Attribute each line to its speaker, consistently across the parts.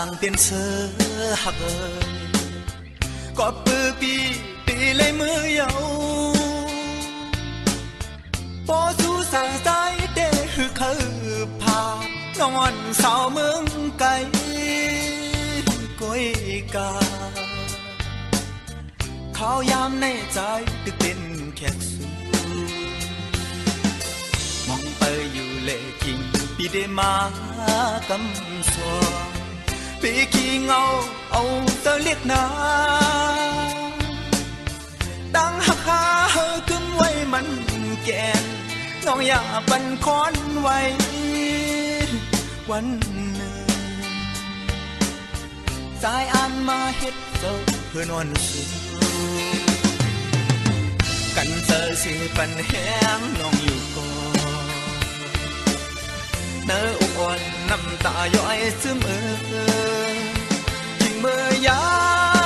Speaker 1: làng tiền sơ hạc ơi có bư bi lấy mưa yêu bó du sang trái để hư khờ phà ngon sao mương cây cối ca khao yamในใจตึกเป็นแขกสูมองไปอยู่เลกิงปีเดมากำสวงปีขี้เงาเอาเตเล็กนาตั้งหักหาเฮอขึ้นไว้มันแก่นน้องอย่าบันคอนไว้วันหนึ่งสายอ่านมาเฮ็ดเจ้าเพื่อนอนสูกันเจอสิปันแห้งน้องอยู่ก่อนเนื้ออ่อนน้ำตาย้อยซึมยิ่งเมื่อยา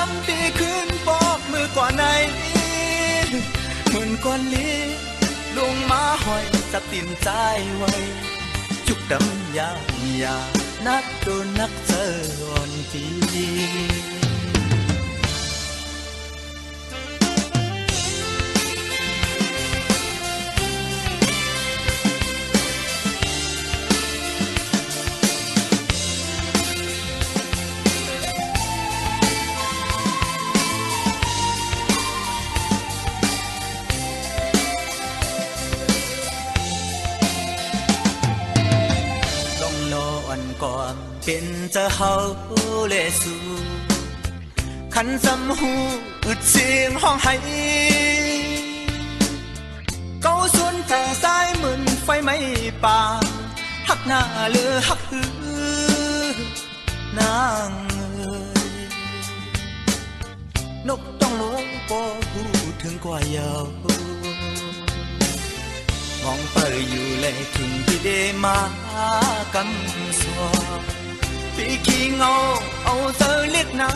Speaker 1: มที่คืนปอกมือก่อนในเหมือนก้อนลิ้นลงมาหอยสับตินใจไว้จุกดำยายานักโดนนักเจออ่อนทีก่อนเป็นจะเฮาเลสูขันจำหูอึดเสียงห้องไห้เก้าส่วนแต่สายเหมือนไฟไม่ป่าหักหน้าเลือหักหือนางนกต้องลงปอหูถึงกว่าเยาวมองไปอยู่เลยถึงที่เดมากำสวงปีขี้เงาเอาเธอเล็กนา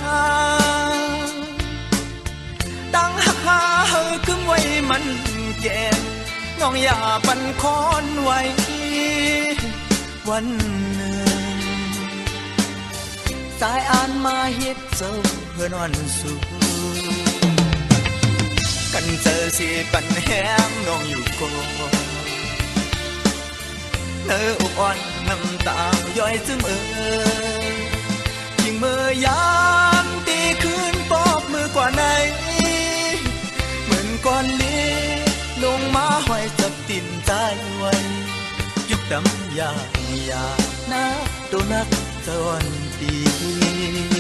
Speaker 1: ตั้งหักหาเฮอขึ้นไว้มันแก่น้องอย่าปันคอนไว้วันหนึ่งสายอ่านมาเฮ็ดเจ้าเพื่อนอนสูกันเจอสิปันแห้งน้องอยู่ก่อนเนื้ออ่อนน้ำตาย้อยซึมยิ่งเมื่อยามตีคืนปอกมือกว่าไหนเหมือนก้อนลิ้นลงมาห้อยจับติ่นใจไว้ยุกดำยานักตัวนักจนดี